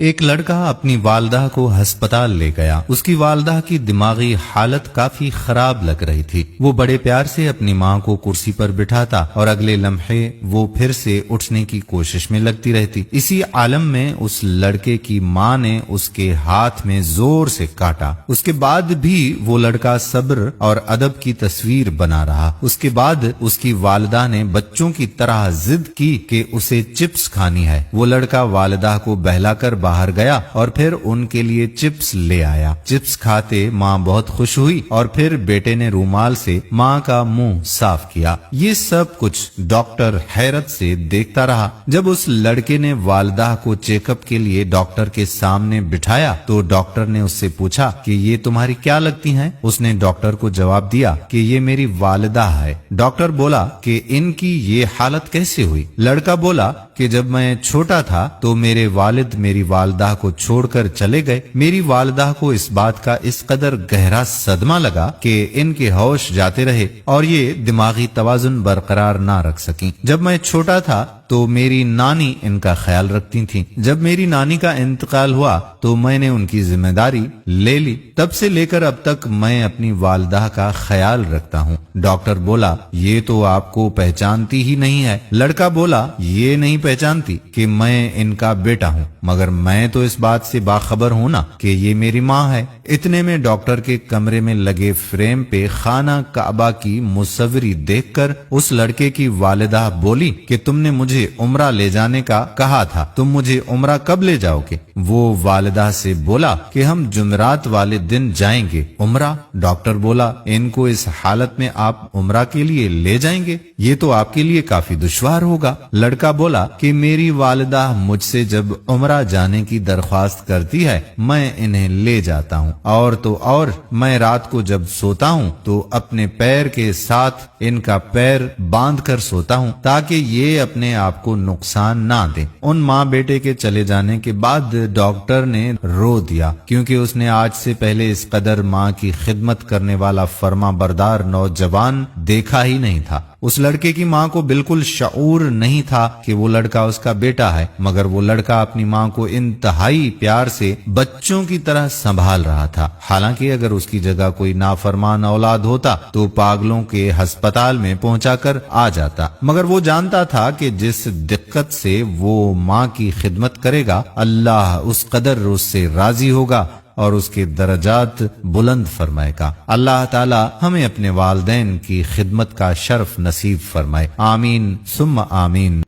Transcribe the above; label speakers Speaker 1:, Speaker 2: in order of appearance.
Speaker 1: ایک لڑکا اپنی والدہ کو ہسپتال لے گیا۔ اس کی والدہ کی دماغی حالت کافی خراب لگ رہی تھی۔ وہ بڑے پیار سے اپنی ماں کو کرسی پر بٹھاتا اور اگلے لمحے وہ پھر سے اٹھنے کی کوشش میں لگتی رہتی۔ اسی عالم میں اس لڑکے کی ماں نے اس کے ہاتھ میں زور سے کاٹا۔ اس کے بعد بھی وہ لڑکا صبر اور ادب کی تصویر بنا رہا۔ اس کے بعد اس کی والدہ نے بچوں کی طرح ضد کی کہ اسے چپس کھانی ہے۔ وہ لڑکا والدہ کو بہلا کر باہر گیا اور پھر ان کے لیے چپس لے آیا۔ چپس کھاتے ماں بہت خوش ہوئی اور پھر بیٹے نے رومال سے ماں کا منہ صاف کیا۔ یہ سب کچھ ڈاکٹر حیرت سے دیکھتا رہا۔ جب اس لڑکے نے والدہ کو چیک اپ کے لیے ڈاکٹر کے سامنے بٹھایا تو ڈاکٹر نے اس سے پوچھا کہ یہ تمہاری کیا لگتی ہیں؟ اس نے ڈاکٹر کو جواب دیا کہ یہ میری والدہ ہے۔ ڈاکٹر بولا کہ ان کی یہ حالت کیسے ہوئی؟ لڑکا بولا کہ جب میں چھوٹا تھا تو میرے والد میری والدہ کو چھوڑ کر چلے گئے۔ میری والدہ کو اس بات کا اس قدر گہرا صدمہ لگا کہ ان کے ہوش جاتے رہے اور یہ دماغی توازن برقرار نہ رکھ سکیں۔ جب میں چھوٹا تھا تو میری نانی ان کا خیال رکھتی تھیں۔ جب میری نانی کا انتقال ہوا تو میں نے ان کی ذمہ داری لے لی۔ تب سے لے کر اب تک میں اپنی والدہ کا خیال رکھتا ہوں۔ ڈاکٹر بولا یہ تو آپ کو پہچانتی ہی نہیں ہے۔ لڑکا بولا یہ نہیں پہچانتی کہ میں ان کا بیٹا ہوں، مگر میں تو اس بات سے باخبر ہوں نا کہ یہ میری ماں ہے۔ اتنے میں ڈاکٹر کے کمرے میں لگے فریم پہ خانہ کعبہ کی مصوری دیکھ کر اس لڑکے کی والدہ بولی کہ تم نے مجھے عمرہ لے جانے کا کہا تھا، تم مجھے عمرہ کب لے جاؤ گے؟ وہ والدہ سے بولا کہ ہم جمعرات والے دن جائیں گے۔ عمرہ؟ ڈاکٹر بولا ان کو اس حالت میں آپ عمرہ کے لیے لے جائیں گے؟ یہ تو آپ کے لیے کافی دشوار ہوگا۔ لڑکا بولا کہ میری والدہ مجھ سے جب عمرہ جانے کی درخواست کرتی ہے میں انہیں لے جاتا ہوں، اور تو اور میں رات کو جب سوتا ہوں تو اپنے پیر کے ساتھ ان کا پیر باندھ کر سوتا ہوں تاکہ یہ اپنے آپ کو نقصان نہ دیں۔ ان ماں بیٹے کے چلے جانے کے بعد ڈاکٹر نے رو دیا، کیونکہ اس نے آج سے پہلے اس قدر ماں کی خدمت کرنے والا فرما بردار نوجوان دیکھا ہی نہیں تھا۔ اس لڑکے کی ماں کو بالکل شعور نہیں تھا کہ وہ لڑکا اس کا بیٹا ہے، مگر وہ لڑکا اپنی ماں کو انتہائی پیار سے بچوں کی طرح سنبھال رہا تھا۔ حالانکہ اگر اس کی جگہ کوئی نافرمان اولاد ہوتا تو پاگلوں کے ہسپتال میں پہنچا کر آ جاتا، مگر وہ جانتا تھا کہ جس دقت سے وہ ماں کی خدمت کرے گا اللہ اس قدر اس سے راضی ہوگا اور اس کے درجات بلند فرمائے گا۔ اللہ تعالی ہمیں اپنے والدین کی خدمت کا شرف نصیب فرمائے، آمین ثم آمین۔